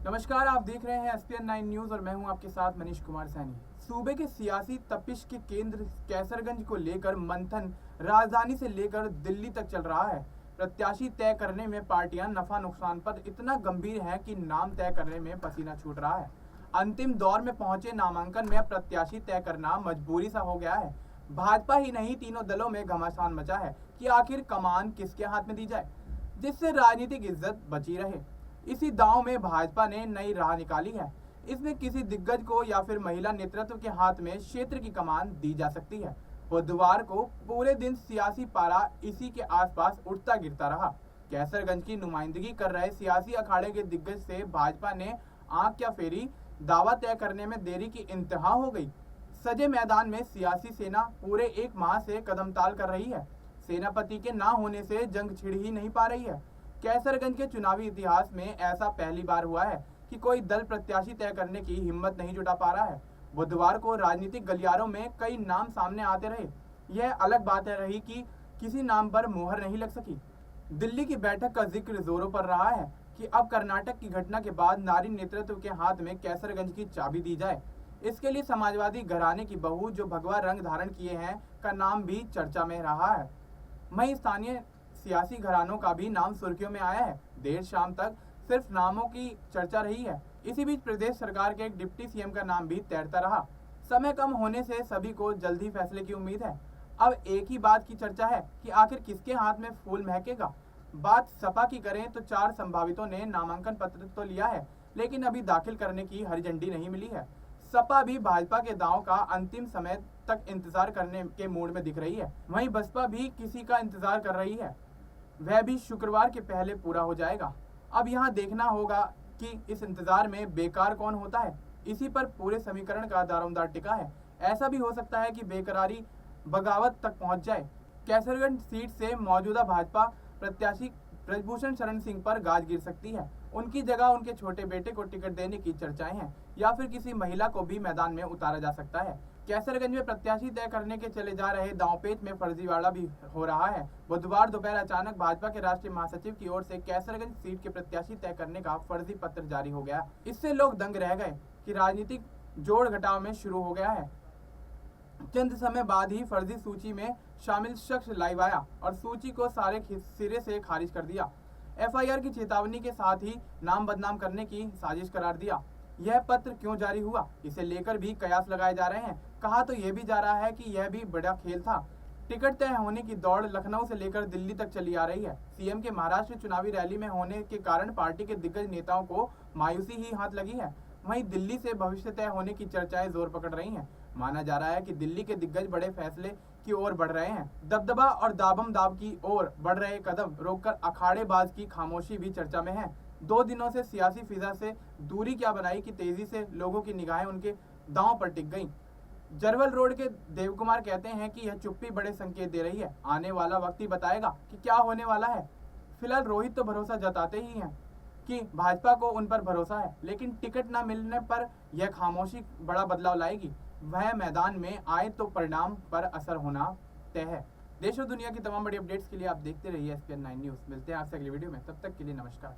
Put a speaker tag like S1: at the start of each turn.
S1: नमस्कार, आप देख रहे हैं SPN9 न्यूज और मैं हूं आपके साथ मनीष कुमार सैनी। सूबे के सियासी तपिश के केंद्र कैसरगंज को लेकर मंथन राजधानी से लेकर दिल्ली तक चल रहा है। प्रत्याशी तय करने में पार्टियां नफा नुकसान पर इतना गंभीर हैं कि नाम तय करने में पसीना छूट रहा है। अंतिम दौर में पहुंचे नामांकन में प्रत्याशी तय करना मजबूरी सा हो गया है। भाजपा ही नहीं, तीनों दलों में घमासान मचा है कि आखिर कमान किसके हाथ में दी जाए जिससे राजनीतिक इज्जत बची रहे। इसी दांव में भाजपा ने नई राह निकाली है। इसमें किसी दिग्गज को या फिर महिला नेतृत्व के हाथ में क्षेत्र की कमान दी जा सकती है। बुधवार को पूरे दिन सियासी पारा इसी के आसपास उठता गिरता रहा। कैसरगंज की नुमाइंदगी कर रहे सियासी अखाड़े के दिग्गज से भाजपा ने आंख क्या फेरी, दावा तय करने में देरी की इंतहा हो गई। सजे मैदान में सियासी सेना पूरे एक माह से कदमताल कर रही है। सेनापति के ना होने से जंग छिड़ ही नहीं पा रही है। कैसरगंज के चुनावी इतिहास में ऐसा पहली बार हुआ है कि कोई दल प्रत्याशी तय करने की हिम्मत नहीं जुटा पा रहा है। बुधवार को राजनीतिक गलियारों में कई नाम सामने आते रहे। यह अलग बात रही कि किसी नाम पर मुहर नहीं लग सकी। दिल्ली की बैठक का जिक्र जोरों पर रहा है कि अब कर्नाटक की घटना के बाद नारी नेतृत्व के हाथ में कैसरगंज की चाबी दी जाए। इसके लिए समाजवादी घराने की बहू जो भगवा रंग धारण किए हैं का नाम भी चर्चा में रहा है। वहीं स्थानीय सियासी घरानों का भी नाम सुर्खियों में आया है। देर शाम तक सिर्फ नामों की चर्चा रही है। इसी बीच प्रदेश सरकार के एक डिप्टी सीएम का नाम भी तैरता रहा। समय कम होने से सभी को जल्दी फैसले की उम्मीद है। अब एक ही बात की चर्चा है कि आखिर किसके हाथ में फूल महकेगा। बात सपा की करें तो 4 संभावितों ने नामांकन पत्र तो लिया है, लेकिन अभी दाखिल करने की हरी झंडी नहीं मिली है। सपा भी भाजपा के दांव का अंतिम समय तक इंतजार करने के मूड में दिख रही है। वहीं बसपा भी किसी का इंतजार कर रही है, वह भी शुक्रवार के पहले पूरा हो जाएगा। अब यहाँ देखना होगा कि इस इंतजार में बेकार कौन होता है। इसी पर पूरे समीकरण का दारोमदार टिका है। ऐसा भी हो सकता है कि बेकरारी बगावत तक पहुंच जाए। कैसरगंज सीट से मौजूदा भाजपा प्रत्याशी ब्रजभूषण शरण सिंह पर गाज गिर सकती है। उनकी जगह उनके छोटे बेटे को टिकट देने की चर्चाएं हैं या फिर किसी महिला को भी मैदान में उतारा जा सकता है। कैसरगंज में प्रत्याशी तय करने के चले जा रहे दांवपेच में फर्जीवाड़ा भी हो रहा है। बुधवार दोपहर अचानक भाजपा के राष्ट्रीय महासचिव की ओर से कैसरगंज सीट के प्रत्याशी तय करने का फर्जी पत्र जारी हो गया। इससे लोग दंग रह गए कि राजनीतिक जोड़ घटाव में शुरू हो गया है। चंद समय बाद ही फर्जी सूची में शामिल शख्स लाइव आया और सूची को सारे सिरे से खारिज कर दिया। FIR की चेतावनी के साथ ही नाम बदनाम करने की साजिश करार दिया। यह पत्र क्यों जारी हुआ, इसे लेकर भी कयास लगाए जा रहे हैं। कहा तो यह भी जा रहा है कि यह भी बड़ा खेल था। टिकट तय होने की दौड़ लखनऊ से लेकर दिल्ली तक चली आ रही है। सीएम के महाराष्ट्र चुनावी रैली में होने के कारण पार्टी के दिग्गज नेताओं को मायूसी ही हाथ लगी है। वहीं दिल्ली से भविष्य तय होने की चर्चाएं जोर पकड़ रही हैं। माना जा रहा है कि दिल्ली के दिग्गज बड़े फैसले की ओर बढ़ रहे हैं। दबदबा और दाबम दाब की ओर बढ़ रहे कदम रोककर अखाड़ेबाज की खामोशी भी चर्चा में है। 2 दिनों से सियासी फिजा से दूरी क्या बनाई कि तेजी से लोगों की निगाहें उनके दांव पर टिक गईं। जरवल रोड के देवकुमार कहते हैं कि यह चुप्पी बड़े संकेत दे रही है। आने वाला वक्त ही बताएगा कि क्या होने वाला है। फिलहाल रोहित तो भरोसा जताते ही हैं कि भाजपा को उन पर भरोसा है, लेकिन टिकट न मिलने पर यह खामोशी बड़ा बदलाव लाएगी। वह मैदान में आए तो परिणाम पर असर होना तय है। देश और दुनिया की तमाम बड़ी अपडेट्स के लिए आप देखते रहिए SPN9 न्यूज। मिलते हैं आपसे अगली वीडियो में, तब तक के लिए नमस्कार।